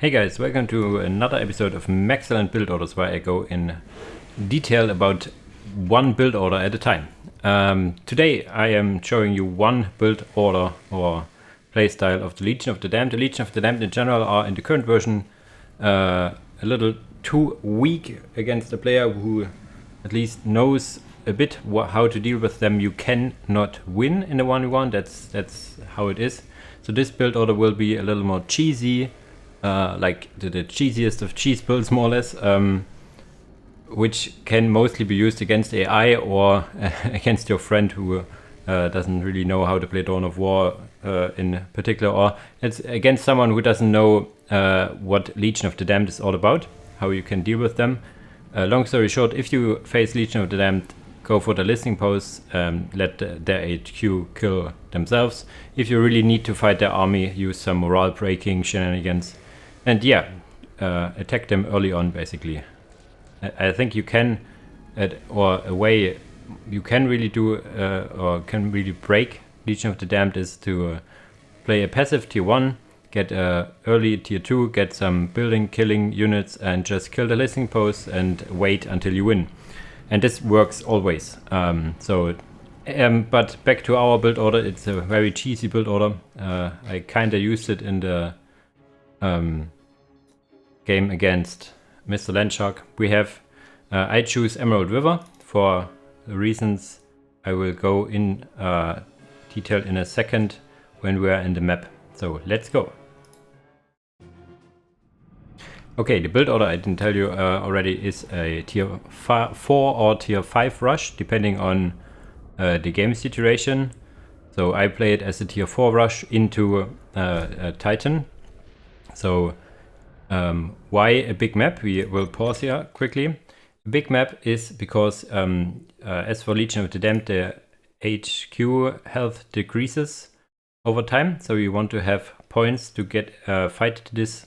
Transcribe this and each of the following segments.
Hey guys, welcome to another episode of Maxcellent build orders, where I go in detail about one build order at a time. Today I am showing you one build order or playstyle of the Legion of the Damned. The Legion of the Damned in general are in the current version a little too weak against a player who at least knows a bit how to deal with them. You cannot win in a 1v1, that's how it is. So this build order will be a little more cheesy, like the cheesiest of cheese builds, more or less, which can mostly be used against AI or against your friend who doesn't really know how to play Dawn of War in particular, or it's against someone who doesn't know what Legion of the Damned is all about, how you can deal with them. Long story short, if you face Legion of the Damned, go for the listening posts, let their HQ kill themselves. If you really need to fight their army, use some morale breaking shenanigans, and yeah, attack them early on, basically. I think you can, or a way you can really do, or can really break Legion of the Damned, is to play a passive tier 1, get early tier 2, get some building killing units, and just kill the listening posts and wait until you win. And this works always. But back to our build order, it's a very cheesy build order. I kinda used it in the game against Mr. Landshark. We have, I choose Emerald River for the reasons I will go in detail in a second when we are in the map. So let's go. Okay, the build order, I didn't tell you already, is a tier 4 or tier 5 rush, depending on the game situation. So I play it as a tier 4 rush into a Titan. So why a big map? We will pause here quickly. A big map is because as for Legion of the Damned, the HQ health decreases over time. So you want to have points to get fight this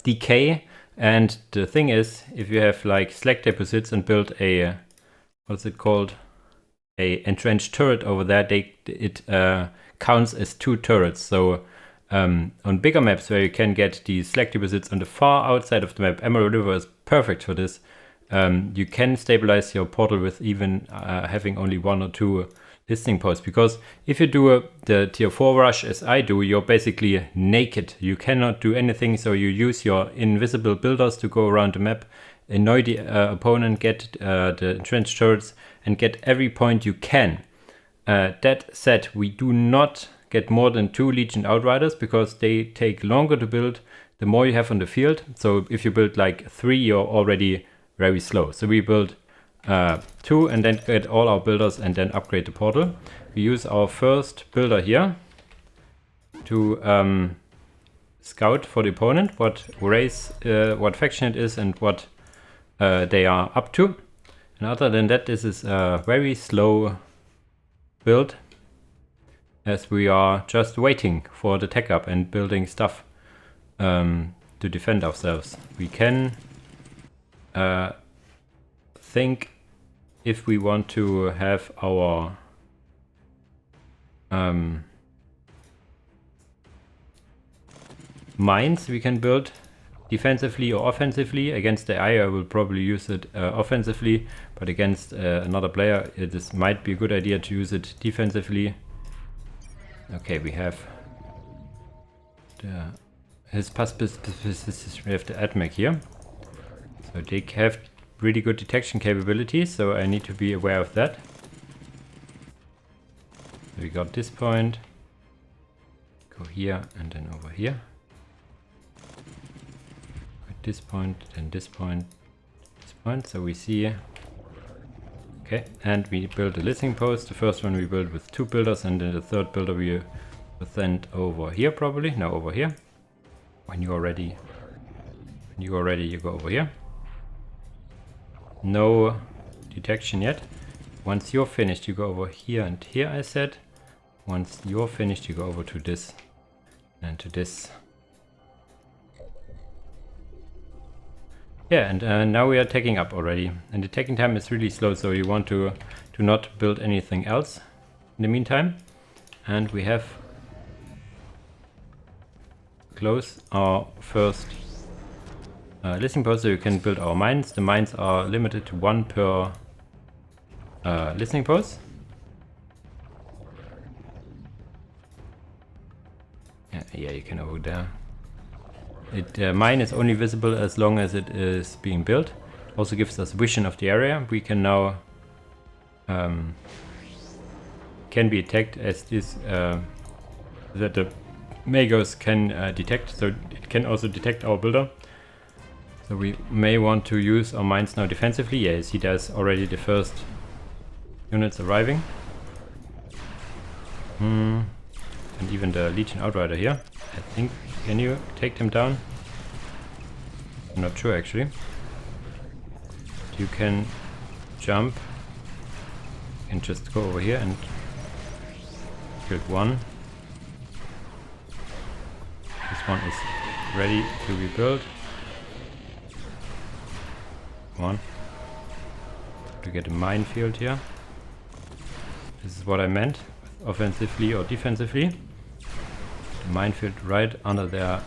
decay. And the thing is, if you have like slag deposits and build a what's it called, a entrenched turret over there, it counts as 2 turrets. So on bigger maps where you can get the slag deposits on the far outside of the map, Emerald River is perfect for this. You can stabilize your portal with even having only 1 or 2 listening posts, because if you do the tier 4 rush as I do, you're basically naked. You cannot do anything, so you use your invisible builders to go around the map, annoy the opponent, get the entrenched turrets, and get every point you can. That said, we do not get more than 2 Legion Outriders, because they take longer to build the more you have on the field. So if you build like 3, you're already very slow. So we build 2 and then get all our builders and then upgrade the portal. We use our first builder here to scout for the opponent, what race, what faction it is, and what they are up to. And other than that, this is a very slow build, as we are just waiting for the tech up and building stuff to defend ourselves. We can think if we want to have our mines, we can build defensively or offensively. Against the AI, I will probably use it offensively, but against another player, it might be a good idea to use it defensively. Okay, we have his we have the AdMech here. So they have really good detection capabilities, so I need to be aware of that. So we got this point, go here and then over here. At this point, then this point, this point. So we see, okay, and we build a listening post. The first one we build with 2 builders, and then the third builder we will send over here, probably. No, over here. When you are ready, you go over here. No detection yet. Once you're finished, you go over here and here, I said. Once you're finished, you go over to this and to this. Yeah, and now we are taking up already. And the taking time is really slow, so you want to not build anything else in the meantime. And we have close our first listening post so you can build our mines. The mines are limited to 1 per listening post. Yeah, you can over there. Mine is only visible as long as it is being built. Also gives us vision of the area. We can now can be attacked as this that the Magos can detect. So it can also detect our builder. So we may want to use our mines now defensively. Yeah, you see there's already the first units arriving. And even the Legion Outrider here. I think, can you take them down? I'm not sure actually. You can jump and just go over here and build one. This one is ready to be built. Come on. To get a minefield here. This is what I meant, offensively or defensively. The minefield right under their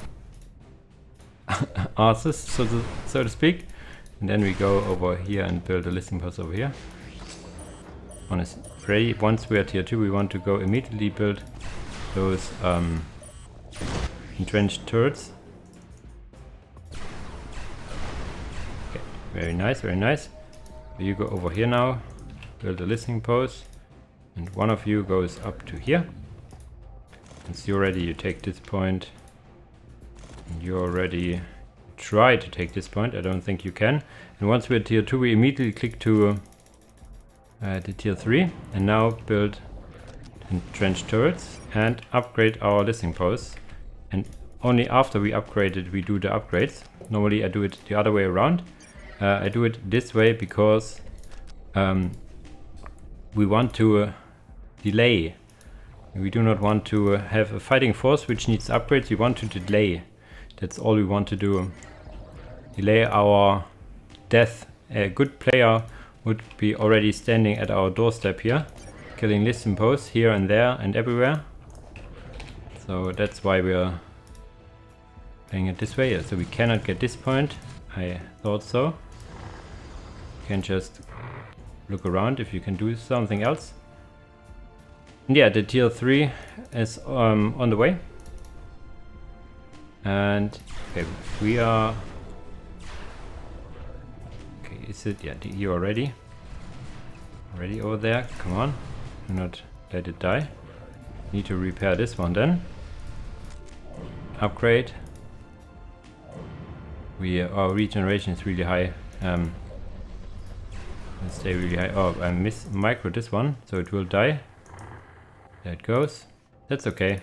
arses, so to speak. And then we go over here and build a listening post over here. One is ready. Once we are tier 2, we want to go immediately build those entrenched turrets. Okay, very nice, very nice. So you go over here now, build a listening post, and one of you goes up to here. Once you're ready, you take this point. And you're ready. Try to take this point. I don't think you can. And once we're tier 2, we immediately click to the tier 3 and now build entrenched turrets and upgrade our listening posts. And only after we upgrade it, we do the upgrades. Normally I do it the other way around. I do it this way because we want to delay. We do not want to have a fighting force which needs upgrades. We want to delay. That's all we want to do. Delay our death. A good player would be already standing at our doorstep here, killing listening posts here and there and everywhere. So that's why we are playing it this way. So we cannot get this point. I thought so. You can just look around if you can do something else. And yeah, the tier 3 is on the way. And okay, we are. Okay, is it? Yeah, you are ready. Ready over there? Come on, do not let it die. Need to repair this one then. Upgrade. Our regeneration is really high. Let's stay really high. Oh, I micro this one, so it will die. There it goes. That's okay.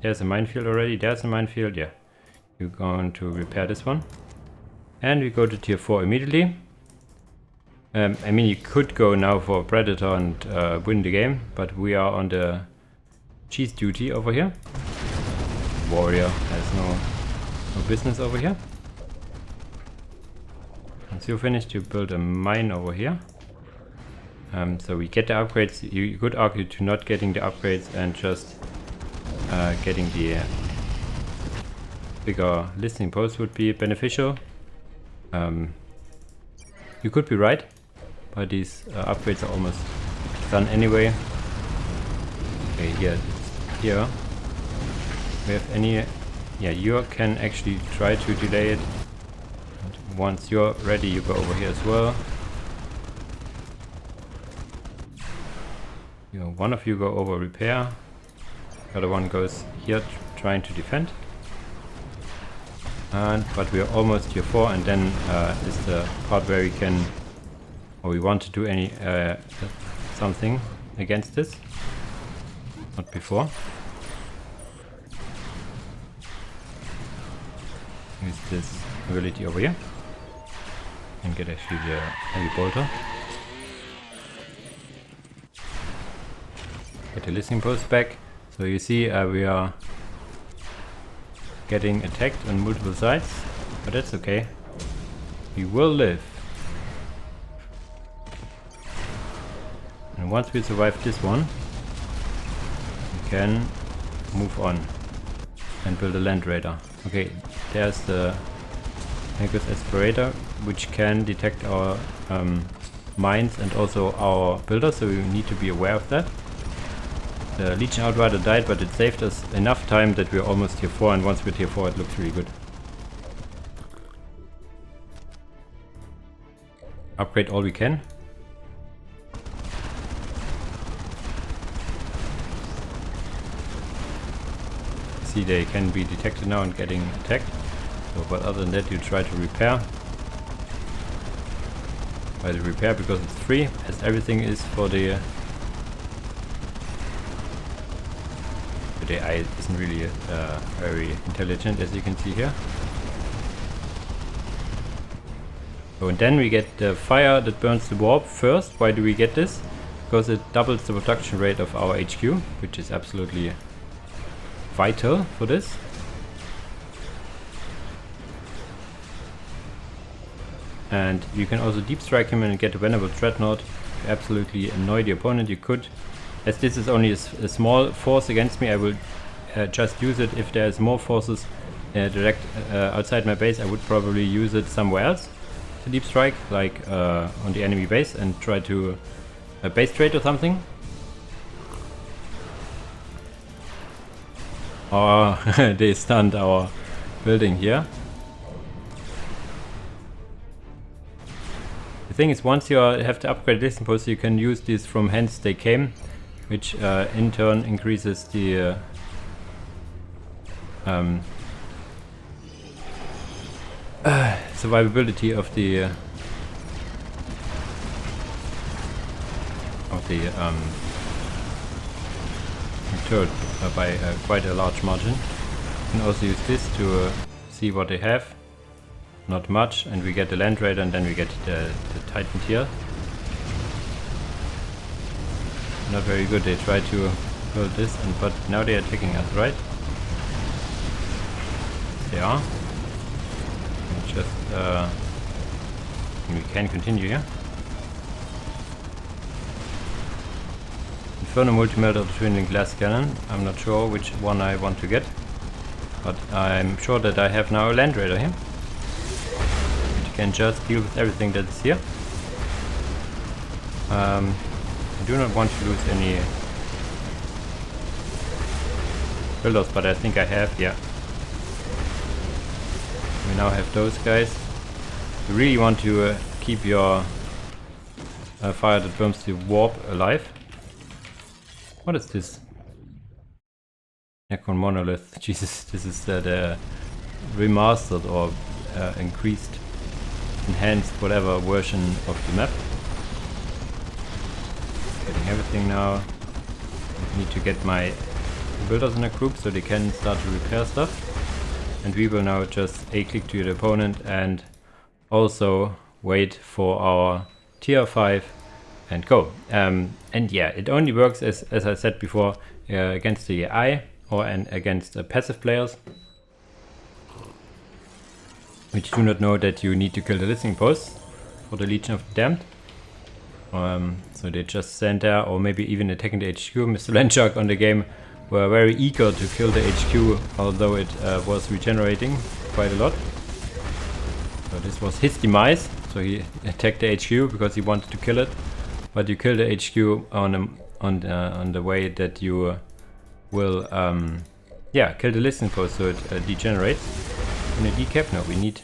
There's a minefield already. There's a minefield. Yeah. You're going to repair this one. And we go to tier 4 immediately. I mean, you could go now for Predator and win the game, but we are on the cheese duty over here. Warrior has no business over here. Once you're finished, you build a mine over here. So we get the upgrades. You could argue to not getting the upgrades and just getting the bigger listening post would be beneficial. You could be right, but these upgrades are almost done anyway. Okay, here we have any. Yeah, you can actually try to delay it. And once you're ready, you go over here as well. One of you go over repair. The other one goes here trying to defend. But we are almost tier 4, and then is the part where we can, or we want to do any something against this. Not before. Use this ability over here and get actually the heavy bolter. Get the listening post back. So you see we are getting attacked on multiple sides, but that's okay. We will live. And once we survive this one, can move on and build a land raider. Okay, there's the Magus Aspirator, which can detect our mines and also our builders, so we need to be aware of that. The Legion Outrider died, but it saved us enough time that we're almost tier 4, and once we're tier 4 it looks really good. Upgrade all we can. See, they can be detected now and getting attacked. So, but other than that, you try to repair. By the repair, because it's free, as everything is for the AI isn't really very intelligent, as you can see here. So, and then we get the fire that burns the warp first. Why do we get this? Because it doubles the production rate of our HQ, which is absolutely vital for this. And you can also deep strike him and get a Venerable Dreadnought to absolutely annoy the opponent. You could, as this is only a small force against me, I will just use it. If there's more forces direct outside my base, I would probably use it somewhere else to deep strike, like on the enemy base, and try to base trade or something. Or they stunned our building here. The thing is, once you have to upgrade this post, you can use these from hence they came, which in turn increases the survivability of the turret by quite a large margin. You can also use this to see what they have. Not much, and we get the Land Raider, and then we get the Titan tier. Not very good. They try to build this, but now they are attacking us, right? They are. And just we can continue here. Inferno Multimelter or Twin Glass Cannon. I'm not sure which one I want to get, but I'm sure that I have now a Land Raider here. Can just deal with everything that is here. I do not want to lose any builders, but I think I have, yeah. We now have those guys. You really want to keep your fire that burns the warp alive. What is this? Necron Monolith. Jesus, this is the remastered or increased, enhanced whatever version of the map. Getting everything now. I need to get my builders in a group so they can start to repair stuff. And we will now just A-click to the opponent and also wait for our tier 5 and go. And yeah, it only works as I said before against the AI or against passive players, which do not know that you need to kill the listening posts for the Legion of the Damned. So they just stand there, or maybe even attacking the HQ. Mr. Landshark on the game were very eager to kill the HQ, although it was regenerating quite a lot. So this was his demise. So he attacked the HQ because he wanted to kill it, but you kill the HQ on the way that you will kill the listening post, so it degenerates. In a decap, no, we need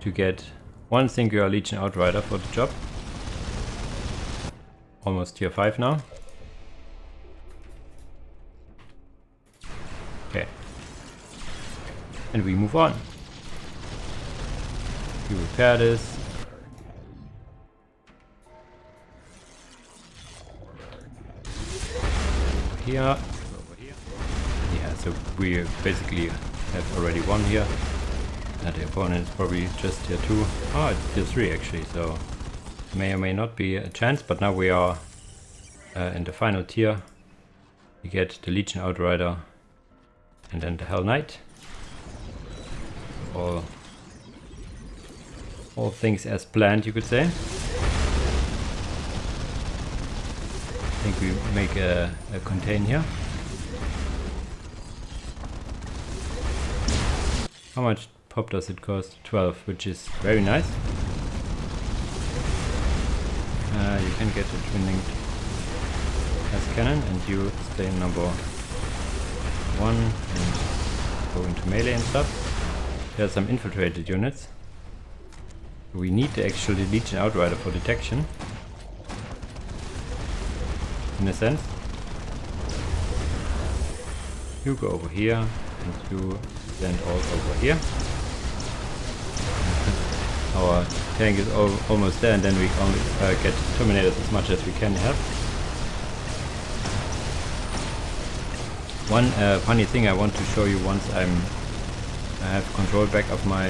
to get one singular Legion Outrider for the job. Almost tier 5 now. Okay. And we move on. We repair this. Over here. Yeah, so we basically have already won here. And the opponent is probably just tier 2. Oh, it's tier 3 actually, so may or may not be a chance, but now we are in the final tier. We get the Legion Outrider and then the Hell Knight. All things as planned, you could say. I think we make a contain here. How much pop does it cost? 12, which is very nice. You can get a twin-linked as cannon, and you stay number 1 and go into melee and stuff. There are some infiltrated units. We need the actually Legion Outrider for detection, in a sense. You go over here, and you stand all over here. Our tank is almost there, and then we only get Terminators as much as we can have. One funny thing I want to show you once I have control back of my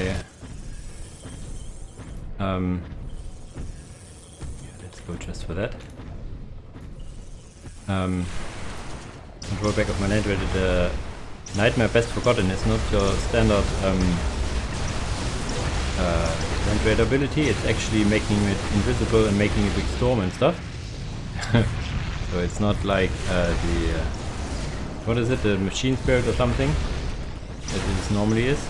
yeah, let's go just for that. Control back of my Land Raider. The Nightmare Best Forgotten is not your standard Land Raider ability. It's actually making it invisible and making a big storm and stuff. So it's not like what is it, the Machine Spirit or something that it normally is.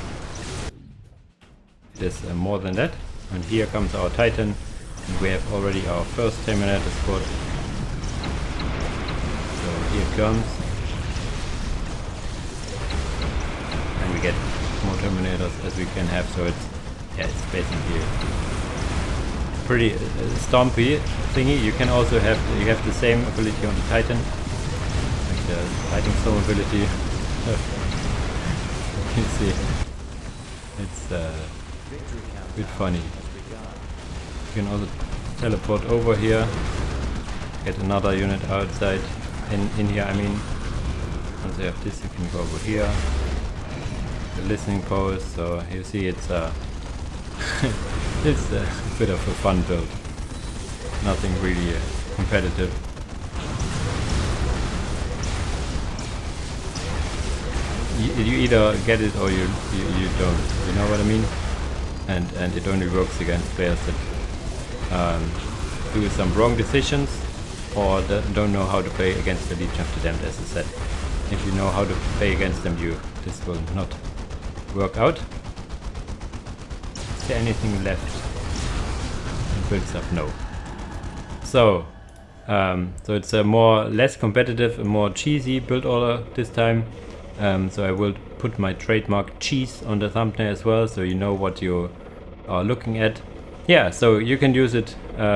It is more than that. And here comes our Titan, and we have already our first Terminator squad. So here it comes. And we get more Terminators as we can have, so it's basically a pretty stompy thingy. You can also have the same ability on the Titan, like the Fighting Storm ability. You see, it's a bit funny. You can also teleport over here, get another unit outside, in here I mean. Once you have this, you can go over here, the listening post. So you see, it's it's a bit of a fun build, nothing really competitive. You either get it or you don't, you know what I mean? And it only works against players that do some wrong decisions or don't know how to play against the Legion of the Damned, as I said. If you know how to play against them, this will not work out. Is there anything left? Build stuff? No. So it's a less competitive, a more cheesy build order this time. So I will put my trademark cheese on the thumbnail as well, so you know what you are looking at. Yeah, so you can use it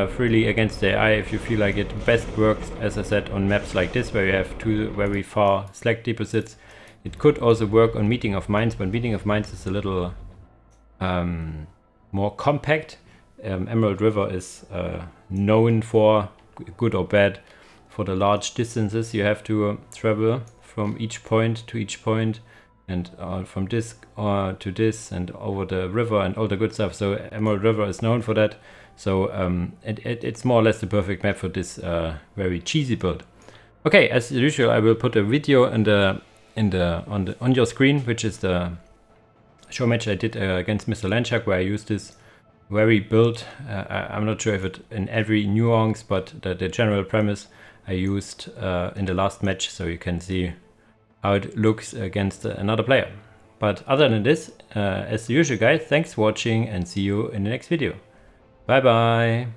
freely against the AI if you feel like it. Best works, as I said, on maps like this where you have two very far slag deposits. It could also work on Meeting of Minds, but Meeting of Minds is a little more compact. Emerald River is known for, good or bad, for the large distances you have to travel from each point to each point, and from this to this, and over the river and all the good stuff. So Emerald River is known for that. So it's more or less the perfect map for this very cheesy build. Okay, as usual, I will put a video on your screen, which is the show match I did against Mr. Landshark, where I used this very build. I'm not sure if it in every nuance, but the general premise I used in the last match, so you can see how it looks against another player. But other than this, as usual guys, thanks for watching and see you in the next video. Bye bye!